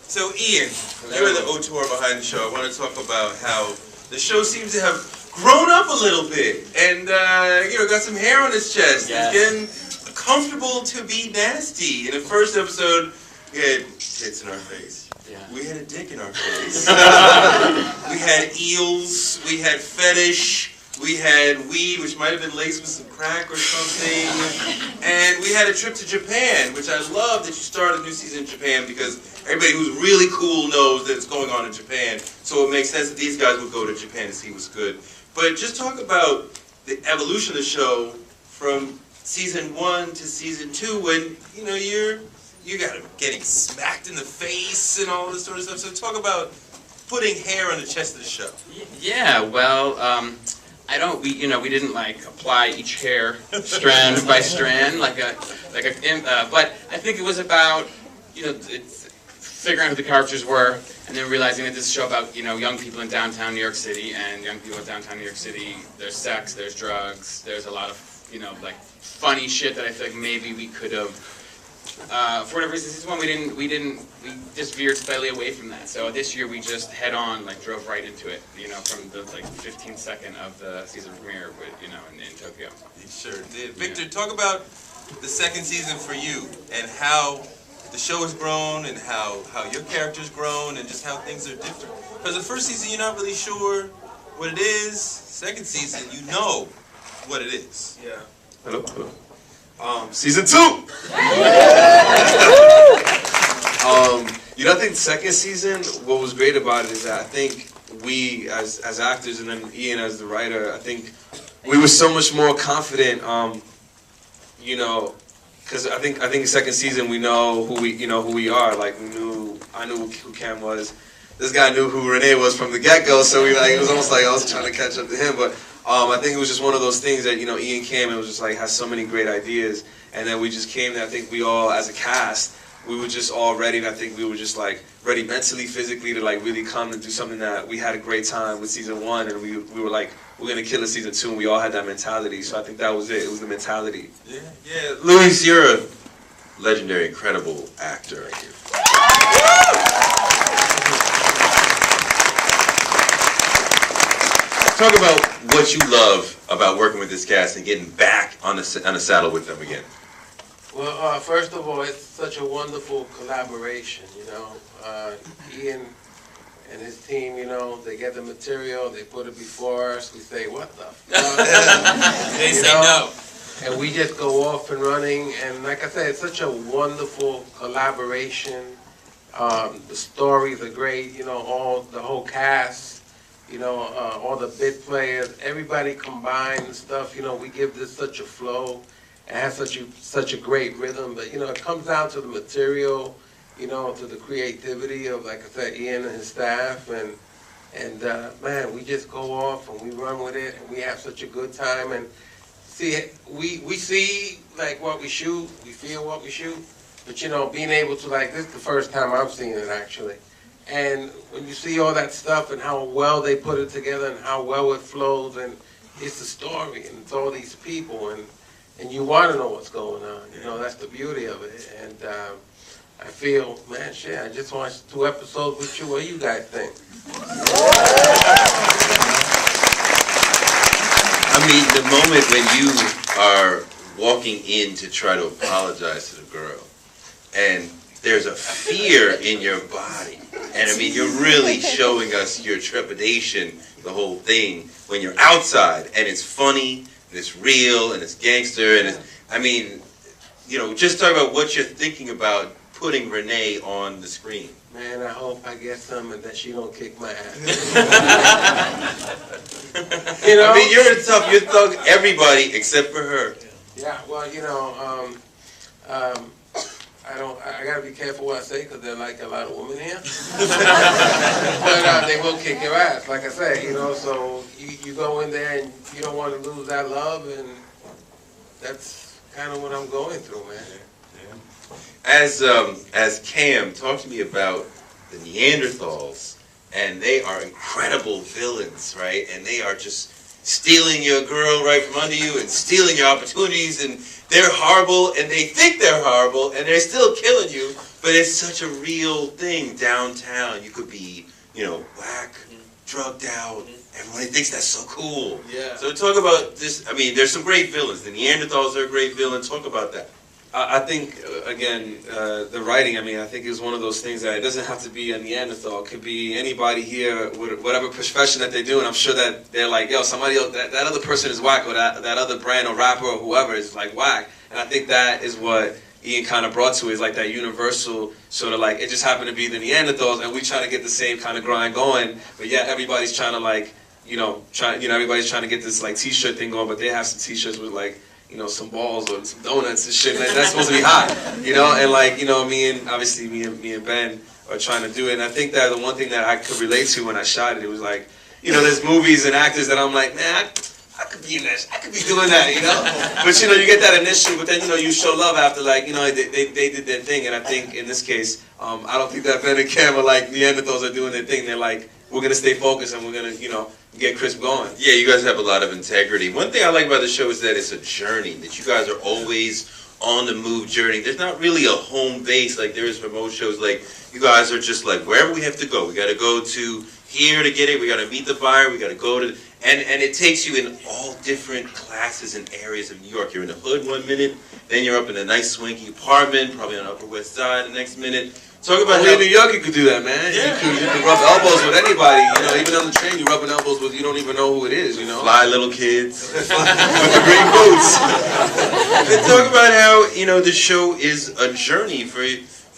So Ian, you're the auteur behind the show. I want to talk about how the show seems to have grown up a little bit, and got some hair on its chest. Yes. It's getting comfortable to be nasty. In the first episode, we had tits in our face. Yeah. We had a dick in our face. We had eels. We had fetish. We had weed, which might have been laced with some crack or something. And we had a trip to Japan, which I love that you started a new season in Japan because everybody who's really cool knows that it's going on in Japan. So it makes sense that these guys would go to Japan to see what's good. But just talk about the evolution of the show from season 1 to season 2 when, you got him getting smacked in the face and all this sort of stuff. So talk about putting hair on the chest of the show. Yeah, well, we didn't apply each hair strand by strand but I think it was about, figuring out who the characters were and then realizing that this is a show about, young people in downtown New York City, and young people in downtown New York City, there's sex, there's drugs, there's a lot of, funny shit that I feel like maybe we could have, for whatever reason, season 1 we just veered slightly away from that. So this year we just head on, drove right into it, from the 15th second of the season premiere with, in Tokyo. You sure did. Victor, talk about the second season for you and how the show has grown and how your character's grown and just how things are different. Because the first season you're not really sure what it is. Second season you know what it is. Yeah. Hello. Season 2! I think second season, what was great about it is that I think we, as actors, and then Ian as the writer, I think we were so much more confident, because I think second season we know who we are. I knew who Cam was. This guy knew who Rene was from the get-go, so it was almost like I was trying to catch up to him. But I think it was just one of those things that Ian came and was just has so many great ideas, and then we just came. And I think we all, as a cast, we were just all ready, and I think we were just ready mentally, physically to really come and do something that we had a great time with season 1, and we were we're gonna kill it season 2, and we all had that mentality. So I think that was it. It was the mentality. Yeah. Luis, you're a legendary, incredible actor. Talk about what you love about working with this cast and getting back on the saddle with them again. Well, first of all, it's such a wonderful collaboration, Ian and his team, they get the material, they put it before us, we say, what the fuck? They say no. And we just go off and running, and like I said, it's such a wonderful collaboration. The stories are great, the whole cast, all the bit players, everybody combined and stuff, we give this such a flow. It has such a great rhythm, but it comes down to the material, to the creativity of, like I said, Ian and his staff, and man, we just go off and we run with it, and we have such a good time. And see, we see what we shoot, we feel what we shoot, but being able to this is the first time I've seen it actually, and when you see all that stuff and how well they put it together and how well it flows, and it's the story and it's all these people and you want to know what's going on. That's the beauty of it. And I feel, man, shit, I just watched 2 episodes with you. What do you guys think? I mean, the moment when you are walking in to try to apologize to the girl, and there's a fear in your body, and I mean, you're really showing us your trepidation, the whole thing, when you're outside, and it's funny, and it's real, and it's gangster, and it's, just talk about what you're thinking about putting Rene on the screen. Man, I hope I get some and that she don't kick my ass. I mean, you're tough, you're thug everybody except for her. Yeah, well, I gotta be careful what I say because there are a lot of women here. But they will kick your ass, like I say, so you go in there and you don't want to lose that love, and that's kind of what I'm going through, man. Yeah. As Cam, talk to me about the Neanderthals, and they are incredible villains, right? And they are just stealing your girl right from under you and stealing your opportunities, and they're horrible, and they think they're horrible, and they're still killing you. But it's such a real thing downtown. You could be, whack, drugged out. Everybody thinks that's so cool. Yeah. So talk about this. I mean, there's some great villains. The Neanderthals are a great villain. Talk about that. I think, again, the writing, I mean, I think is one of those things that it doesn't have to be a Neanderthal. It could be anybody here with whatever profession that they do, and I'm sure that they're like, yo, somebody else, that other person is whack, or that other brand or rapper or whoever is like whack. And I think that is what Ian kind of brought to it, is like that universal sort of like, it just happened to be the Neanderthals, and we trying to get the same kind of grind going, but yeah, everybody's trying to like, everybody's trying to get this like t-shirt thing going, but they have some t-shirts with like, some balls or some donuts and shit, and that's supposed to be hot, and like, me and Ben are trying to do it, and I think that the one thing that I could relate to when I shot it, it was like, there's movies and actors that I'm like, man, I could be in that, I could be doing that, but you get that initial, but then, you show love after, like, they did their thing, and I think in this case, I don't think that Ben and Cam are like Neanderthals are doing their thing, they're like, we're going to stay focused and we're going to, get Crisp going. Yeah, you guys have a lot of integrity. One thing I like about the show is that it's a journey, that you guys are always on the move journey. There's not really a home base like there is for most shows. Like, you guys are just like, wherever we have to go, we got to go to here to get it, we got to meet the buyer, we got to go to, and it takes you in all different classes and areas of New York. You're in the hood one minute, then you're up in a nice swanky apartment, probably on the Upper West Side the next minute. Talk about in New York you could do that, man. Yeah. You could rub elbows with anybody, even on the train you're rubbing elbows with, you don't even know who it is, Fly little kids with the green boots. And talk about how, the show is a journey for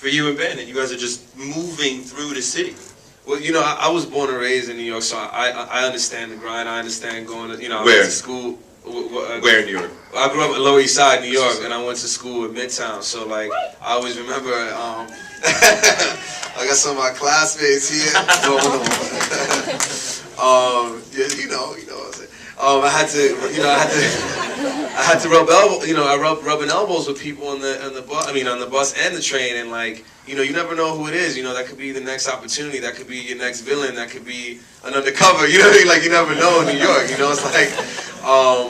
you and Ben, and you guys are just moving through the city. Well, I was born and raised in New York, so I understand the grind. I understand going to, I Where? went to school. Where in New York? I grew up in Lower East Side, New York, and I went to school in Midtown. So, like, I always remember, I got some of my classmates here. I had to rub rubbing elbows with people on the bus and the train, and like, you never know who it is. That could be the next opportunity. That could be your next villain. That could be an undercover. Like, you never know in New York. It's like,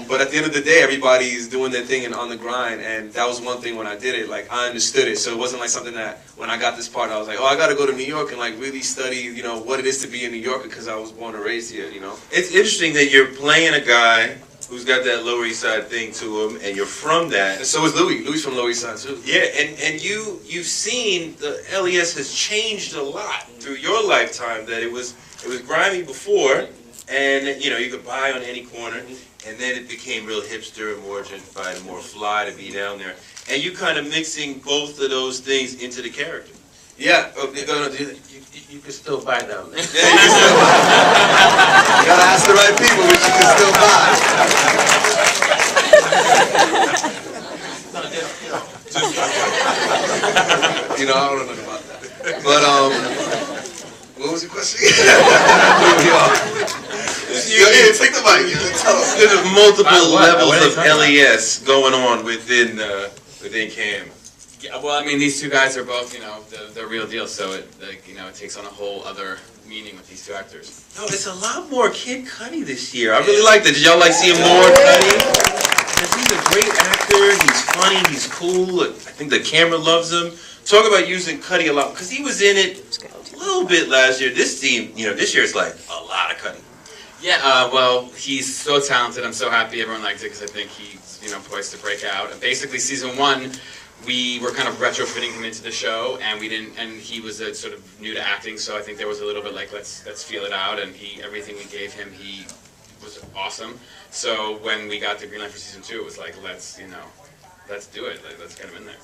but at the end of the day, everybody's doing their thing and on the grind. And that was one thing when I did it. Like, I understood it. So it wasn't like something that when I got this part, I was like, oh, I got to go to New York and like really study, what it is to be a New Yorker because I was born and raised here. It's interesting that you're playing a guy who's got that Lower East Side thing to him, and you're from that. And so is Louis. Louis from Lower East Side too. Yeah, and you've seen the LES has changed a lot through your lifetime. That it was grimy before, and you could buy on any corner, and then it became real hipster and more gentrified and more fly to be down there. And you kind of mixing both of those things into the character. Yeah, You can still buy down there. yeah, you can still buy. You gotta ask the right people, but you can still buy. I don't know nothing about that. But what was your question? Take the mic. There's multiple levels of LES going on within Cam. Yeah, well, I mean, these two guys are both, the real deal. So it takes on a whole other meaning with these two actors. No, it's a lot more Kid Cudi this year. I really liked it. Did y'all like seeing more Cudi? Because he's a great actor. He's funny. He's cool. I think the camera loves him. Talk about using Cudi a lot because he was in it a little bit last year. This year it's like a lot of Cudi. Yeah, well, he's so talented. I'm so happy everyone liked it because I think he's, poised to break out. And basically, season 1. We were kind of retrofitting him into the show, and he was sort of new to acting, so I think there was a little bit like let's feel it out, and everything we gave him, he was awesome. So when we got the green light for season 2, it was like let's do it, let's get him in there.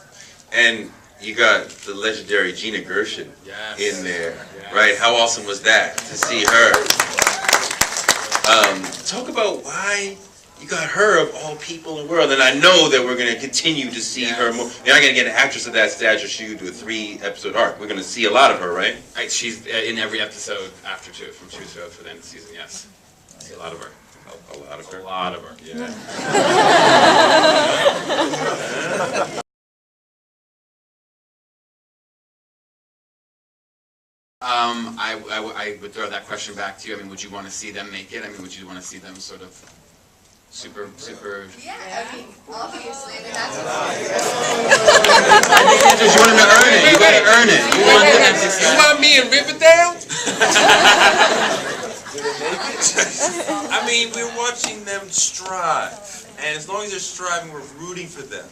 And you got the legendary Gina Gershon in there, yes. Right? How awesome was that to see her? Talk about why you got her of all people in the world, and I know that we're going to continue to see her more. You're not going to get an actress of that stature. She would do a 3-episode arc. We're going to see a lot of her, right? Right, she's in every episode after 2, from 2 to the end of the season. Yes, I see a lot of her. A lot of her. A lot of her. Yeah. I would throw that question back to you. I mean, would you want to see them make it? I mean, would you want to see them sort of super. Yeah, I mean, obviously, I mean, that's what You want him to earn it. You gotta earn it. You want him to You want me in Riverdale? I mean, we're watching them strive, and as long as they're striving, we're rooting for them.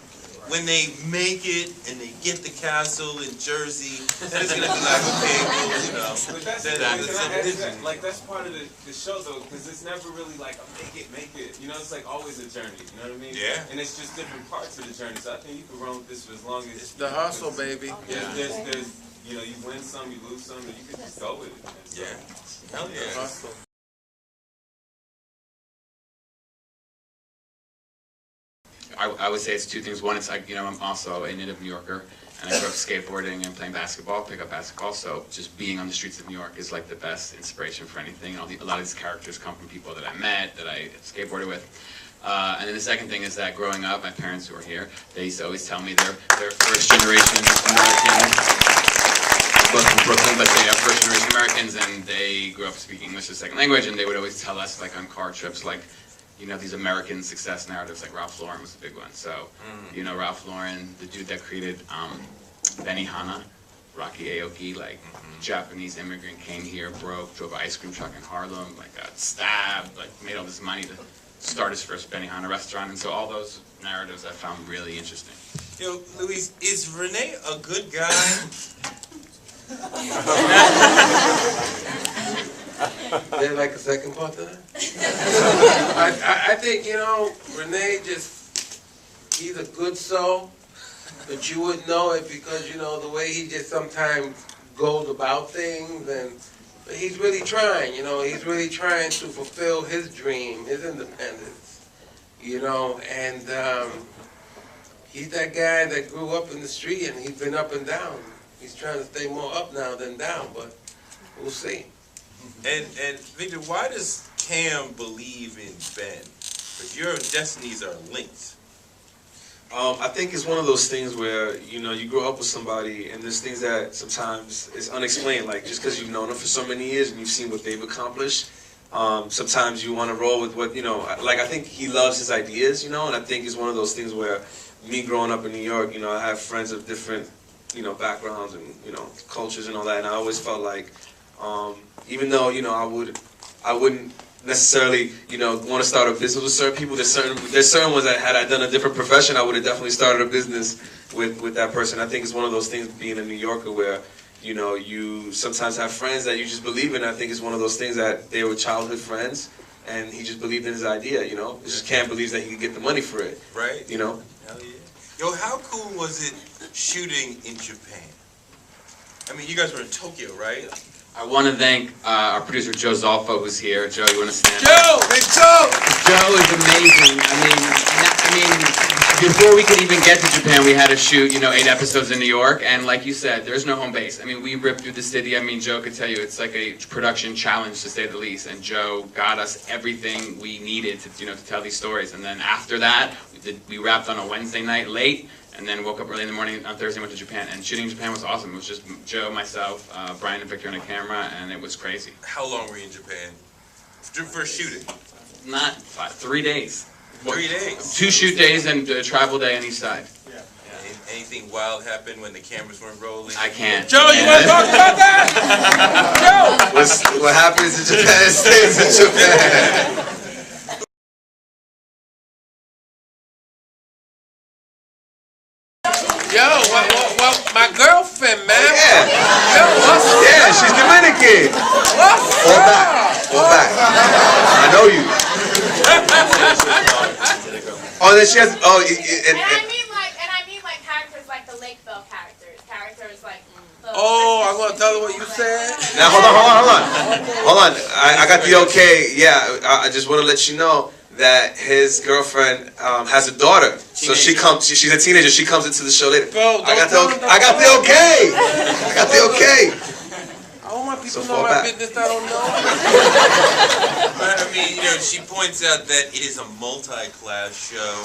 When they make it and they get the castle in Jersey, then it's gonna be like, okay, well, you know, But that's, like, that's part of the show though, because it's never really like a make it. You know, it's like always a journey. You know what I mean? Yeah. And it's just different parts of the journey. So I think you can run with this for as long as It's the hustle, baby. There's you know, you win some, you lose some, and you can just go with it. Man. So, yeah, hell yeah. Hustle. I would say it's two things. One, it's like, you know, I'm also a native New Yorker, and I grew up skateboarding and playing basketball, pick up basketball, so just being on the streets of New York is like the best inspiration for anything. And a lot of these characters come from people that I met, that I skateboarded with. And then the second thing is that growing up, my parents who were here, they used to always tell me they're first generation Americans, both from Brooklyn, but they are first generation Americans, and they grew up speaking English as a second language, and they would always tell us, like on car trips, like, you know, these American success narratives, like Ralph Lauren was a big one. So, you know, Ralph Lauren, the dude that created Benihana, Rocky Aoki, like Japanese immigrant, came here, broke, drove an ice cream truck in Harlem, like got stabbed, like made all this money to start his first Benihana restaurant. And so all those narratives I found really interesting. Yo, Luis, is Rene a good guy? Is there like a second part to that? I think, you know, Rene he's a good soul, but you wouldn't know it because, you know, the way he just sometimes goes about things, and but he's really trying, you know, he's really trying to fulfill his dream, his independence, you know, and he's that guy that grew up in the street and he's been up and down. He's trying to stay more up now than down, but we'll see. And Victor, why does Cam believe in Ben? Because your destinies are linked. I think it's one of those things where, you know, you grow up with somebody and there's things that sometimes is unexplained, like just because you've known them for so many years and you've seen what they've accomplished, sometimes you want to roll with what, you know, like I think he loves his ideas, you know, and I think it's one of those things where me growing up in New York, you know, I have friends of different, you know, backgrounds and, you know, cultures and all that, and I always felt like, even though, you know, I wouldn't necessarily, you know, want to start a business with certain people. There's certain ones that had I done a different profession, I would have definitely started a business with that person. I think it's one of those things being a New Yorker where, you know, you sometimes have friends that you just believe in. I think it's one of those things that they were childhood friends, and he just believed in his idea, you know. He just can't believe that he could get the money for it. Right. You know? Hell yeah. Yo, how cool was it shooting in Japan? I mean, you guys were in Tokyo, right? I want to thank our producer Joe Zolfo, who's here. Joe, you want to stand? Joe! Big Joe! Joe is amazing. I mean, before we could even get to Japan, we had to shoot, you know, 8 episodes in New York, and like you said, there's no home base. I mean, we ripped through the city. I mean, Joe could tell you it's like a production challenge, to say the least. And Joe got us everything we needed to, you know, to tell these stories. And then after that, we wrapped on a Wednesday night late. And then woke up early in the morning on Thursday, went to Japan. And shooting in Japan was awesome. It was just Joe, myself, Brian and Victor on a camera, and it was crazy. How long were you in Japan? For shooting? Not 3 days. 3 days? 2 shoot days and a travel day on each side. Yeah. Anything wild happened when the cameras weren't rolling? I can't. Joe, you want to talk about that? Joe! What happens in Japan stays in Japan. Yo, well, my girlfriend, man. Yeah. Yo, what's up? Yeah, she's Dominican. What's Fall up? back. Fall back. I know you. Oh, then she has. Oh, And I mean like characters like the Lakeville characters like. Oh, I'm gonna tell her what you said. Now hold on. I got the okay. Yeah, I just want to let you know that his girlfriend has a daughter, so she comes. She's a teenager. She comes into the show later. Bro, I got the okay. I got the okay. I don't want people So to know fall my back. business I don't know. But I mean, you know, she points out that it is a multi-class show.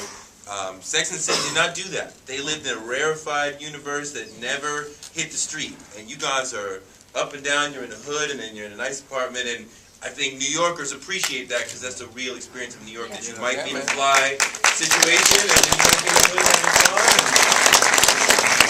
Sex and the City did not do that. They lived in a rarefied universe that never hit the street. And you guys are up and down. You're in the hood, and then you're in a nice apartment. And I think New Yorkers appreciate that because that's a real experience of New York. That you might be in a fly situation and then you might be really having fun.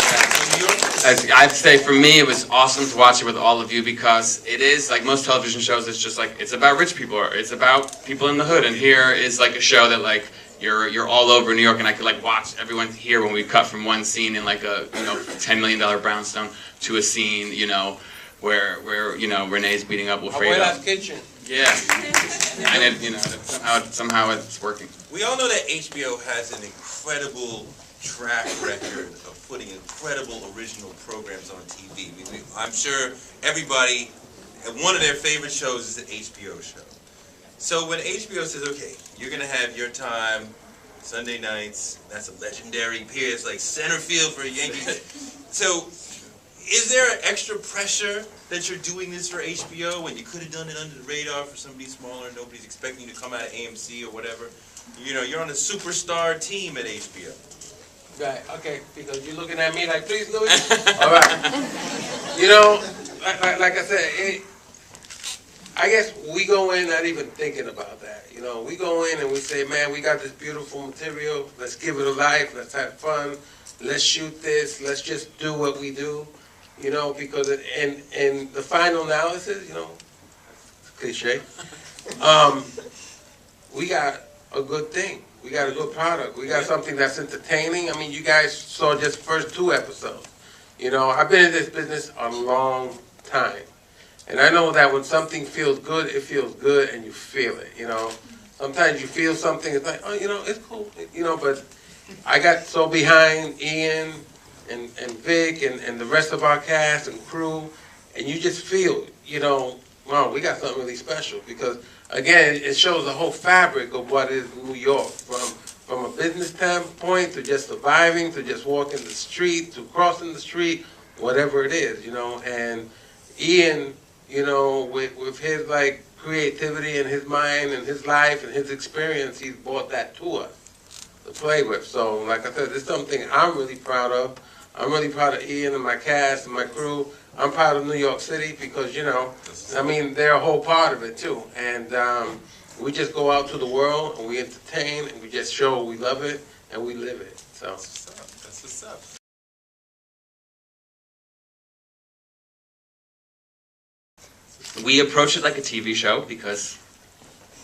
So New Yorkers. I'd say for me, it was awesome to watch it with all of you because it is like most television shows. It's just like it's about rich people. It's about people in the hood, and here is like a show that like you're all over New York, and I could like watch everyone here when we cut from one scene in like a $10 million brownstone to a scene where Rene's beating up Wilfredo. Abuela's kitchen. Yeah, and somehow it's working. We all know that HBO has an incredible track record of putting incredible original programs on TV. I'm sure everybody, one of their favorite shows is an HBO show. So when HBO says, okay, you're going to have your time Sunday nights, that's a legendary period, it's like center field for a Yankees. So is there an extra pressure that you're doing this for HBO when you could have done it under the radar for somebody smaller, nobody's expecting you to come out of AMC or whatever? You're on a superstar team at HBO. Right, okay, because you're looking at me like, please, Louis? All right. Like I said, I guess we go in not even thinking about that. We go in and we say, man, we got this beautiful material. Let's give it a life. Let's have fun. Let's shoot this. Let's just do what we do. Because in the final analysis, cliche, we got a good thing. We got a good product. We got something that's entertaining. I mean, you guys saw just the first 2 episodes. I've been in this business a long time. And I know that when something feels good, it feels good and you feel it, Sometimes you feel something, it's like, oh, it's cool, but I got so behind Ian and Vic and the rest of our cast and crew, and you just feel, wow, we got something really special because, again, it shows the whole fabric of what is New York, from a business standpoint to just surviving, to just walking the street, to crossing the street, whatever it is, and Ian, with his like creativity and his mind and his life and his experience, he's brought that to us to play with. So, like I said, it's something I'm really proud of. I'm really proud of Ian and my cast and my crew. I'm proud of New York City because, they're a whole part of it too. And we just go out to the world and we entertain and we just show we love it and we live it. So That's what's up. We approach it like a TV show because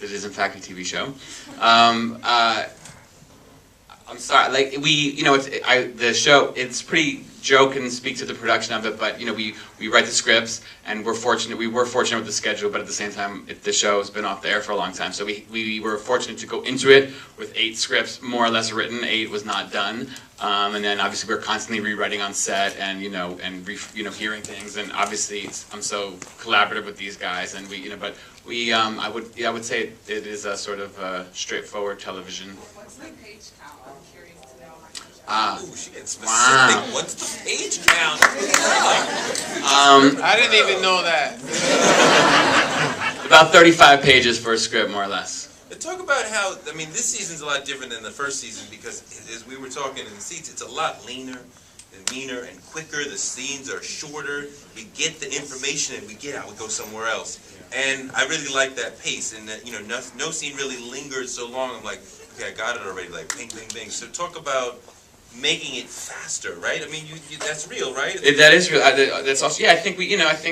it is in fact a TV show. I'm sorry, like the show. It's pretty joke and speak to the production of it, but we write the scripts, and we were fortunate with the schedule, but at the same time, the show has been off the air for a long time, so we were fortunate to go into it with 8 scripts more or less written. 8 was not done, and then obviously we're constantly rewriting on set, and hearing things, and obviously I'm so collaborative with these guys, and I would say it is a sort of straightforward television. What's the page count? I'm curious to know. Ooh, she gets specific. Wow. What's the page count? I didn't even know that. About 35 pages for a script, more or less. Talk about how, this season's a lot different than the first season because as we were talking in the seats, it's a lot leaner and meaner and quicker. The scenes are shorter. We get the information and we get out. We go somewhere else. And I really like that pace and that, no scene really lingers so long. I'm like, okay, I got it already, like bing, bing, bing. So talk about making it faster, right? That's real, right? That is real. That's also, yeah. I think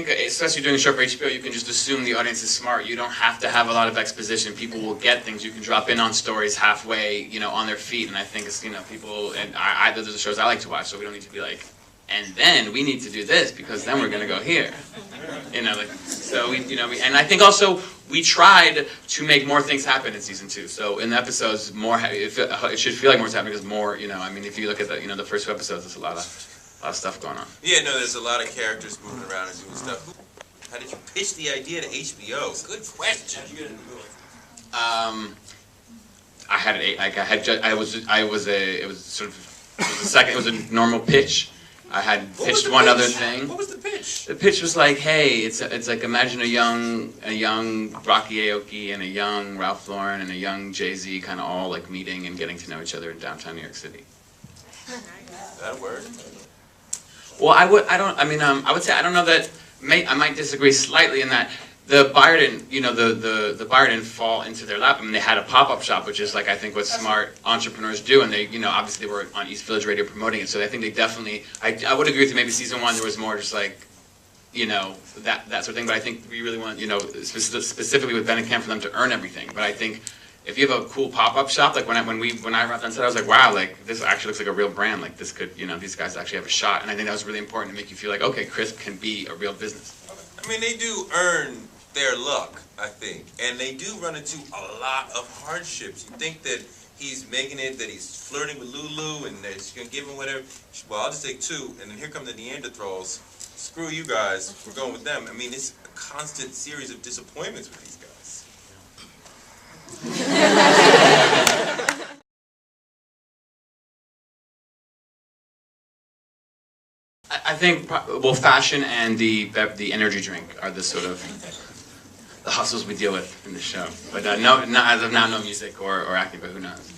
especially doing a show for HBO, you can just assume the audience is smart. You don't have to have a lot of exposition. People will get things. You can drop in on stories halfway, on their feet. And I think it's, people, and those are the shows I like to watch. So we don't need to be like, and then we need to do this because then we're going to go here. So and I think also we tried to make more things happen in season 2. So in the episodes, it should feel like more is happening because more, if you look at the first 2 episodes, there's a lot of stuff going on. Yeah, no, there's a lot of characters moving around and doing stuff. How did you pitch the idea to HBO? Good question. How'd you get into it? It was a normal pitch. I had pitched one other thing. What was the pitch? The pitch was like, hey, it's like imagine a young Rocky Aoki and a young Ralph Lauren and a young Jay-Z kind of all like meeting and getting to know each other in downtown New York City. That'll work. Well, I would say I don't know that. I might disagree slightly in that the buyer didn't, the buyer didn't fall into their lap. I mean, they had a pop-up shop, which is like, I think what smart entrepreneurs do, and they, obviously they were on East Village Radio promoting it, so I think they definitely, I would agree with you, maybe season 1 there was more just like, that sort of thing, but I think we really want, specifically with Benetcamp for them to earn everything, but I think if you have a cool pop-up shop, like when I wrapped on set, I was like, wow, like this actually looks like a real brand, like this could, these guys actually have a shot, and I think that was really important to make you feel like, okay, Crisp can be a real business. I mean, they do earn their luck, I think, and they do run into a lot of hardships. You think that he's making it, that he's flirting with Lulu, and that she's gonna give him whatever. Well, I'll just take 2, and then here come the Neanderthals. Screw you guys, we're going with them. I mean, it's a constant series of disappointments with these guys. I think, well, fashion and the energy drink are the sort of the hustles we deal with in the show. But as of now, no music or acting, but who knows?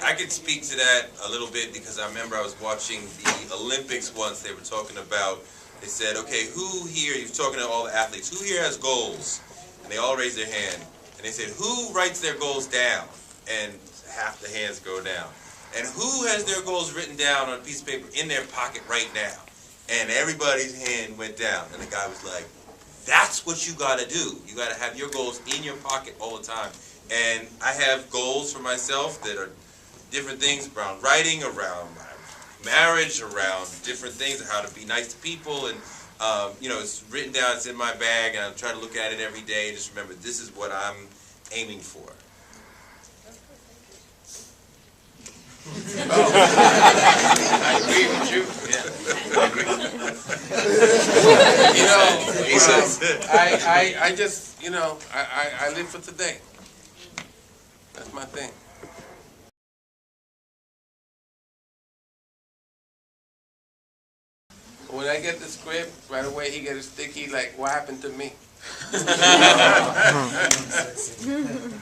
I could speak to that a little bit because I remember I was watching the Olympics once. They were talking about, they said, okay, who here, you're talking to all the athletes, who here has goals? And they all raised their hand. And they said, who writes their goals down? And half the hands go down. And who has their goals written down on a piece of paper in their pocket right now? And everybody's hand went down. And the guy was like, that's what you got to do. You got to have your goals in your pocket all the time. And I have goals for myself that are different things around writing, around marriage, around different things, how to be nice to people. And, it's written down, it's in my bag, and I try to look at it every day and just remember this is what I'm aiming for. I agree with you. Yeah, I agree. I just, I live for today. That's my thing. When I get the script, right away he gets sticky, like, what happened to me? No, just kidding.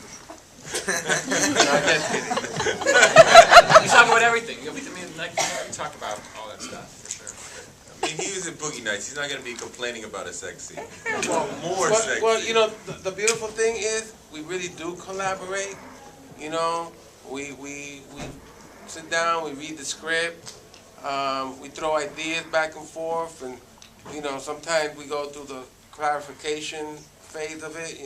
We talk about everything. We talk about all that stuff, for sure. I mean, he was in Boogie Nights. He's not going to be complaining about a sex scene. More sex Well, scene. the beautiful thing is we really do collaborate. We sit down, we read the script, we throw ideas back and forth, and sometimes we go through the clarification phase of it.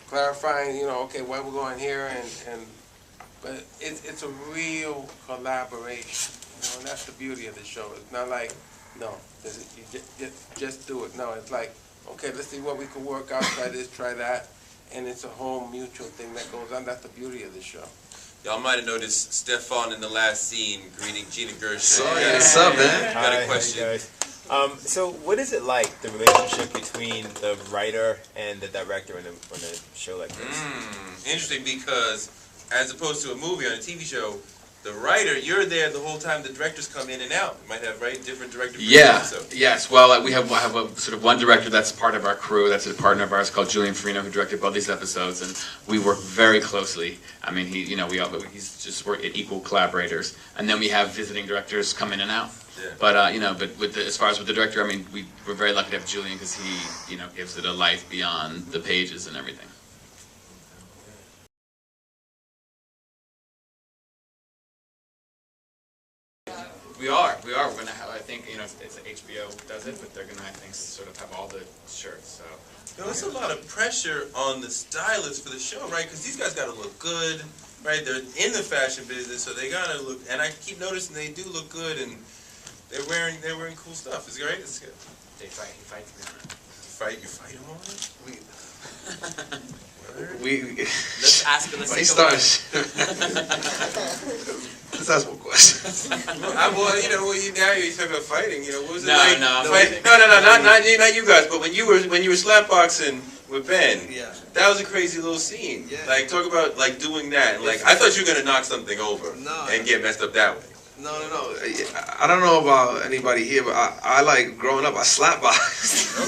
Clarifying, okay, why we're going here, but it's a real collaboration, and that's the beauty of the show. It's not like, no, you just do it. No, it's like, okay, let's see what we can work out, try this, try that, and it's a whole mutual thing that goes on. That's the beauty of the show. Y'all might have noticed Stefan in the last scene greeting Gina Gershon. Sorry, what's up, man? Got a question. Hi, guys. So what is it like, the relationship between the writer and the director on a show like this? Interesting, because as opposed to a movie on a TV show, the writer, you're there the whole time. The directors come in and out. You might have, right, different directors. Yeah, yes. Well, we have a sort of one director that's part of our crew, that's a partner of ours called Julian Farino, who directed both these episodes, and we work very closely. I mean, he's just we're equal collaborators. And then we have visiting directors come in and out. Yeah. But as far as with the director, I mean, we're very lucky to have Julian because he gives it a life beyond the pages and everything. We are. We're going to have, I think, it's HBO does it, but they're going to, I think, sort of have all the shirts, so. There's a lot of pressure on the stylists for the show, right? Because these guys got to look good, right? They're in the fashion business, so they got to look, and I keep noticing they do look good, and they're wearing cool stuff. It's great. It's good. They fight You fight them on it? Let's ask them. Let's ask more questions. Now you're talking about fighting. What was it like? Not you guys, but when you were slapboxing with Ben, yeah, that was a crazy little scene. Yeah. Like, talk about like doing that. Like, I thought you were gonna knock something over and get messed up that way. No. I don't know about anybody here, but I like growing up. I slapboxed.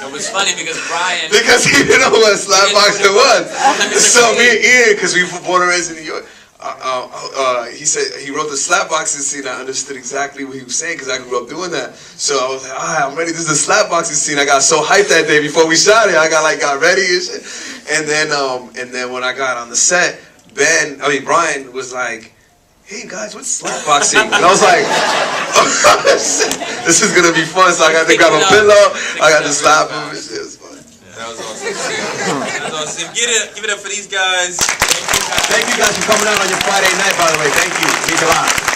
It was funny because Brian... Because he didn't know what slapboxing was. So me and Ian, because we were born and raised in New York, he said he wrote the slapboxing scene. I understood exactly what he was saying because I grew up doing that. So I was like, I'm ready. This is a slapboxing scene. I got so hyped that day before we shot it. I got ready and shit. And then when I got on the set, Brian was like, hey guys, what's slapboxing? And I was like, this is gonna be fun. So I got to grab a pillow. I got to slap him. And shit. It was fun. That was awesome. That was awesome. Give it up for these guys. Thank you guys for coming out on your Friday night, by the way. Thank you. Means a lot.